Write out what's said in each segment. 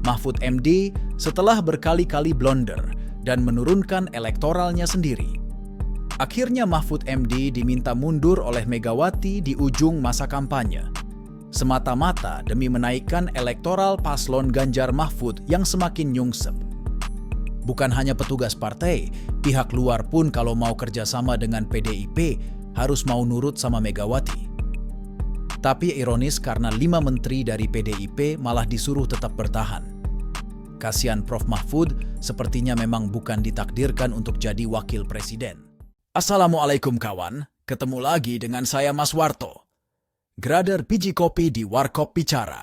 Mahfud MD setelah berkali-kali blunder dan menurunkan elektoralnya sendiri. Akhirnya Mahfud MD diminta mundur oleh Megawati di ujung masa kampanye, semata-mata demi menaikkan elektoral paslon Ganjar Mahfud yang semakin nyungsep. Bukan hanya petugas partai, pihak luar pun kalau mau kerjasama dengan PDIP harus mau nurut sama Megawati. Tapi ironis karena 5 menteri dari PDIP malah disuruh tetap bertahan. Kasihan Prof. Mahfud, sepertinya memang bukan ditakdirkan untuk jadi wakil presiden. Assalamualaikum kawan, ketemu lagi dengan saya Mas Warto, grader biji kopi di Warkop Bicara.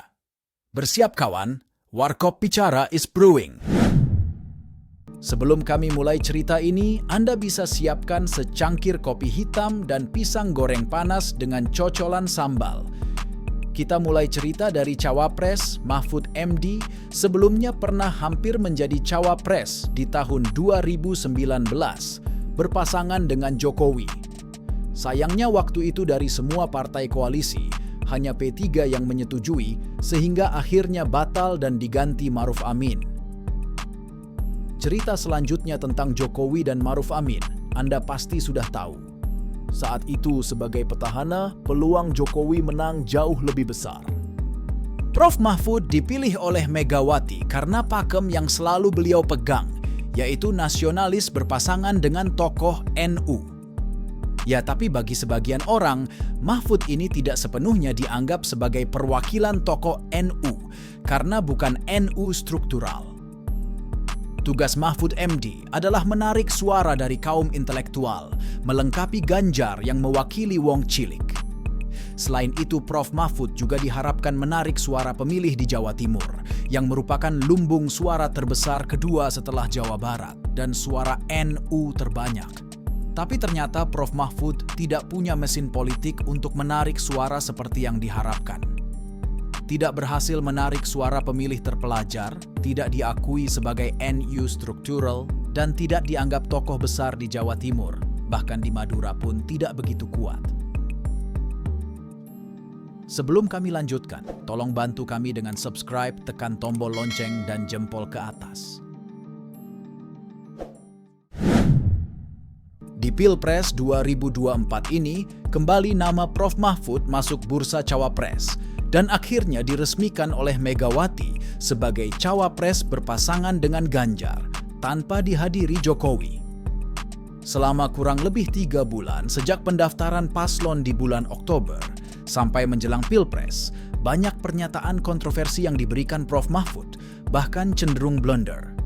Bersiap kawan, Warkop Bicara is brewing. Sebelum kami mulai cerita ini, Anda bisa siapkan secangkir kopi hitam dan pisang goreng panas dengan cocolan sambal. Kita mulai cerita dari Cawapres Mahfud MD, sebelumnya pernah hampir menjadi Cawapres di tahun 2019, berpasangan dengan Jokowi. Sayangnya waktu itu dari semua partai koalisi, hanya P3 yang menyetujui, sehingga akhirnya batal dan diganti Maruf Amin. Cerita selanjutnya tentang Jokowi dan Maruf Amin, Anda pasti sudah tahu. Saat itu sebagai petahana, peluang Jokowi menang jauh lebih besar. Prof. Mahfud dipilih oleh Megawati karena pakem yang selalu beliau pegang, yaitu nasionalis berpasangan dengan tokoh NU. Ya, tapi bagi sebagian orang, Mahfud ini tidak sepenuhnya dianggap sebagai perwakilan tokoh NU karena bukan NU struktural. Tugas Mahfud MD adalah menarik suara dari kaum intelektual, melengkapi Ganjar yang mewakili Wong Cilik. Selain itu, Prof. Mahfud juga diharapkan menarik suara pemilih di Jawa Timur, yang merupakan lumbung suara terbesar kedua setelah Jawa Barat dan suara NU terbanyak. Tapi ternyata Prof. Mahfud tidak punya mesin politik untuk menarik suara seperti yang diharapkan. Tidak berhasil menarik suara pemilih terpelajar, tidak diakui sebagai NU struktural, dan tidak dianggap tokoh besar di Jawa Timur, bahkan di Madura pun tidak begitu kuat. Sebelum kami lanjutkan, tolong bantu kami dengan subscribe, tekan tombol lonceng, dan jempol ke atas. Di Pilpres 2024 ini, kembali nama Prof. Mahfud masuk bursa Cawapres, dan akhirnya diresmikan oleh Megawati sebagai Cawapres berpasangan dengan Ganjar, tanpa dihadiri Jokowi. Selama kurang lebih 3 bulan sejak pendaftaran paslon di bulan Oktober, sampai menjelang Pilpres, banyak pernyataan kontroversi yang diberikan Prof. Mahfud, bahkan cenderung blunder.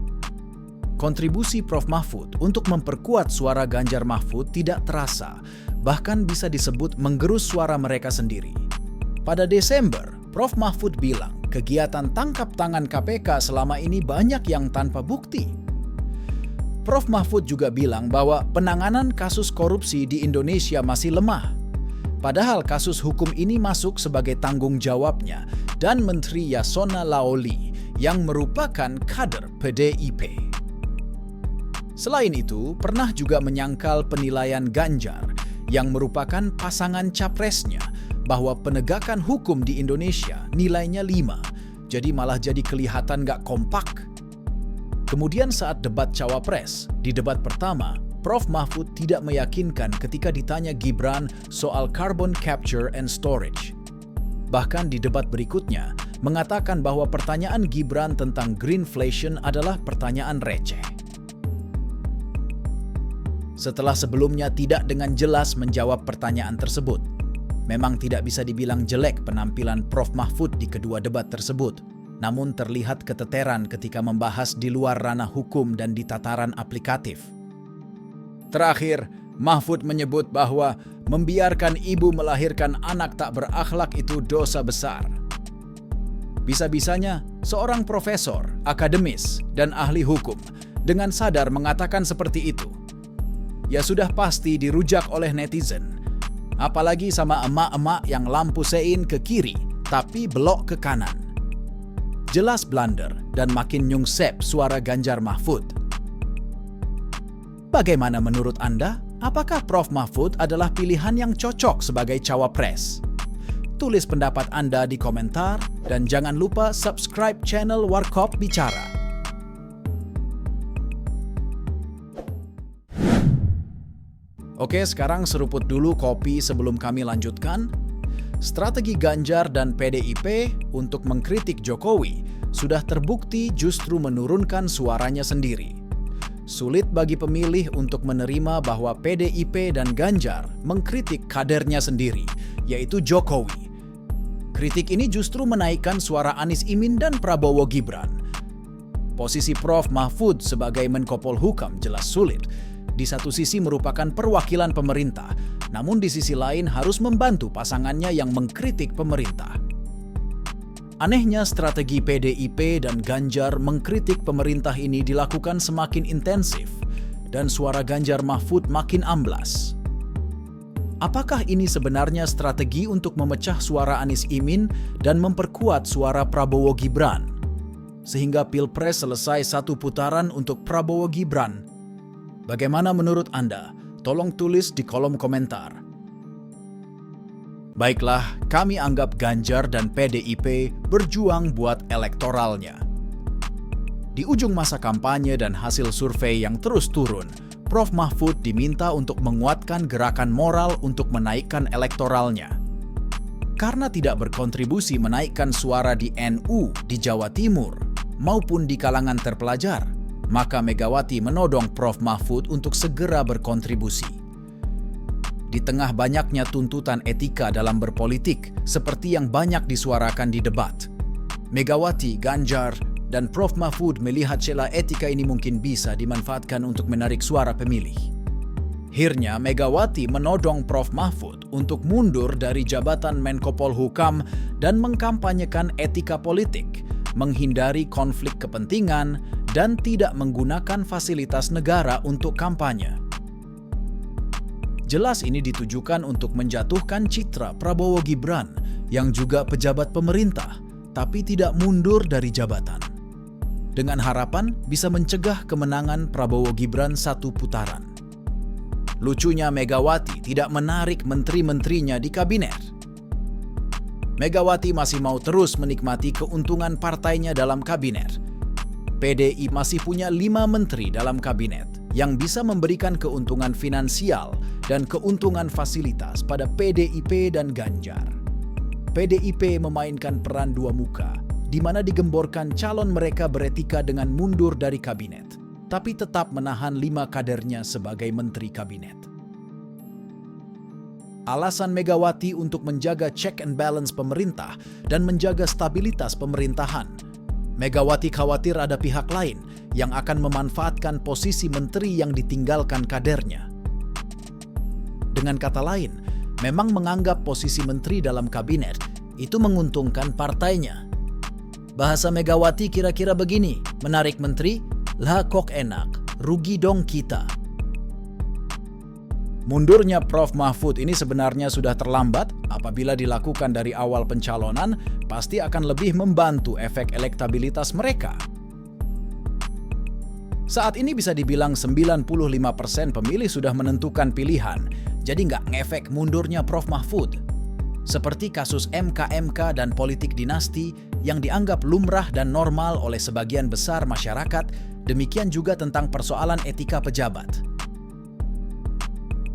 Kontribusi Prof. Mahfud untuk memperkuat suara Ganjar Mahfud tidak terasa, bahkan bisa disebut menggerus suara mereka sendiri. Pada Desember, Prof. Mahfud bilang kegiatan tangkap tangan KPK selama ini banyak yang tanpa bukti. Prof. Mahfud juga bilang bahwa penanganan kasus korupsi di Indonesia masih lemah. Padahal kasus hukum ini masuk sebagai tanggung jawabnya dan Menteri Yasona Laoly yang merupakan kader PDIP. Selain itu, pernah juga menyangkal penilaian Ganjar yang merupakan pasangan capresnya bahwa penegakan hukum di Indonesia nilainya 5, jadi malah jadi kelihatan gak kompak. Kemudian saat debat Cawapres, di debat pertama, Prof. Mahfud tidak meyakinkan ketika ditanya Gibran soal carbon capture and storage. Bahkan di debat berikutnya, mengatakan bahwa pertanyaan Gibran tentang greenflation adalah pertanyaan receh. Setelah sebelumnya tidak dengan jelas menjawab pertanyaan tersebut, memang tidak bisa dibilang jelek penampilan Prof. Mahfud di kedua debat tersebut, namun terlihat keteteran ketika membahas di luar ranah hukum dan di tataran aplikatif. Terakhir, Mahfud menyebut bahwa membiarkan ibu melahirkan anak tak berakhlak itu dosa besar. Bisa-bisanya, seorang profesor, akademis, dan ahli hukum dengan sadar mengatakan seperti itu. Ya sudah pasti dirujak oleh netizen. Apalagi sama emak-emak yang lampu sein ke kiri, tapi belok ke kanan. Jelas blunder dan makin nyungsep suara Ganjar Mahfud. Bagaimana menurut Anda? Apakah Prof. Mahfud adalah pilihan yang cocok sebagai Cawapres? Tulis pendapat Anda di komentar dan jangan lupa subscribe channel Warkop Bicara. Oke, sekarang seruput dulu kopi sebelum kami lanjutkan. Strategi Ganjar dan PDIP untuk mengkritik Jokowi sudah terbukti justru menurunkan suaranya sendiri. Sulit bagi pemilih untuk menerima bahwa PDIP dan Ganjar mengkritik kadernya sendiri, yaitu Jokowi. Kritik ini justru menaikkan suara Anies Imin dan Prabowo Gibran. Posisi Prof. Mahfud sebagai Menko Polhukam jelas sulit. Di satu sisi merupakan perwakilan pemerintah, namun di sisi lain harus membantu pasangannya yang mengkritik pemerintah. Anehnya strategi PDIP dan Ganjar mengkritik pemerintah ini dilakukan semakin intensif dan suara Ganjar Mahfud makin amblas. Apakah ini sebenarnya strategi untuk memecah suara Anies Imin dan memperkuat suara Prabowo Gibran? Sehingga Pilpres selesai satu putaran untuk Prabowo Gibran. Bagaimana menurut Anda? Tolong tulis di kolom komentar. Baiklah, kami anggap Ganjar dan PDIP berjuang buat elektoralnya. Di ujung masa kampanye dan hasil survei yang terus turun, Prof. Mahfud diminta untuk menguatkan gerakan moral untuk menaikkan elektoralnya. Karena tidak berkontribusi menaikkan suara di NU di Jawa Timur maupun di kalangan terpelajar, maka Megawati menodong Prof. Mahfud untuk segera berkontribusi. Di tengah banyaknya tuntutan etika dalam berpolitik, seperti yang banyak disuarakan di debat, Megawati, Ganjar, dan Prof. Mahfud melihat celah etika ini mungkin bisa dimanfaatkan untuk menarik suara pemilih. Akhirnya, Megawati menodong Prof. Mahfud untuk mundur dari jabatan Menko Polhukam dan mengkampanyekan etika politik, menghindari konflik kepentingan, dan tidak menggunakan fasilitas negara untuk kampanye. Jelas ini ditujukan untuk menjatuhkan citra Prabowo Gibran yang juga pejabat pemerintah, tapi tidak mundur dari jabatan. Dengan harapan bisa mencegah kemenangan Prabowo Gibran satu putaran. Lucunya Megawati tidak menarik menteri-menterinya di kabinet. Megawati masih mau terus menikmati keuntungan partainya dalam kabinet. PDI masih punya 5 menteri dalam kabinet yang bisa memberikan keuntungan finansial dan keuntungan fasilitas pada PDIP dan Ganjar. PDIP memainkan peran dua muka, di mana digemborkan calon mereka beretika dengan mundur dari kabinet, tapi tetap menahan 5 kadernya sebagai menteri kabinet. Alasan Megawati untuk menjaga check and balance pemerintah dan menjaga stabilitas pemerintahan. Megawati khawatir ada pihak lain yang akan memanfaatkan posisi menteri yang ditinggalkan kadernya. Dengan kata lain, memang menganggap posisi menteri dalam kabinet itu menguntungkan partainya. Bahasa Megawati kira-kira begini, menarik menteri, lah kok enak, rugi dong kita. Mundurnya Prof. Mahfud ini sebenarnya sudah terlambat. Apabila dilakukan dari awal pencalonan, pasti akan lebih membantu efek elektabilitas mereka. Saat ini bisa dibilang 95% pemilih sudah menentukan pilihan, jadi nggak ngefek mundurnya Prof. Mahfud. Seperti kasus MK-MK dan politik dinasti yang dianggap lumrah dan normal oleh sebagian besar masyarakat, demikian juga tentang persoalan etika pejabat.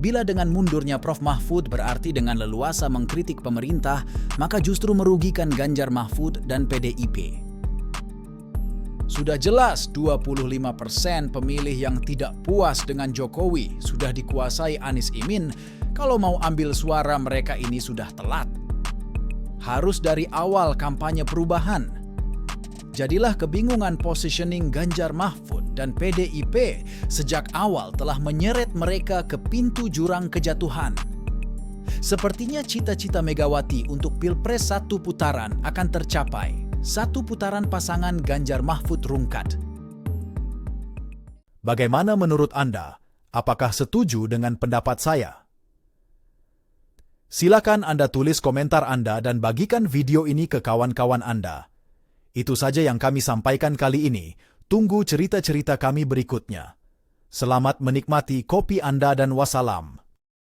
Bila dengan mundurnya Prof. Mahfud berarti dengan leluasa mengkritik pemerintah, maka justru merugikan Ganjar Mahfud dan PDIP. Sudah jelas 25% pemilih yang tidak puas dengan Jokowi sudah dikuasai Anies Imin. Kalau mau ambil suara mereka ini sudah telat. Harus dari awal kampanye perubahan. Jadilah kebingungan positioning Ganjar Mahfud dan PDIP sejak awal telah menyeret mereka ke pintu jurang kejatuhan. Sepertinya cita-cita Megawati untuk Pilpres satu putaran akan tercapai. Satu putaran pasangan Ganjar Mahfud rungkat. Bagaimana menurut Anda? Apakah setuju dengan pendapat saya? Silakan Anda tulis komentar Anda dan bagikan video ini ke kawan-kawan Anda. Itu saja yang kami sampaikan kali ini. Tunggu cerita-cerita kami berikutnya. Selamat menikmati kopi Anda dan wassalam.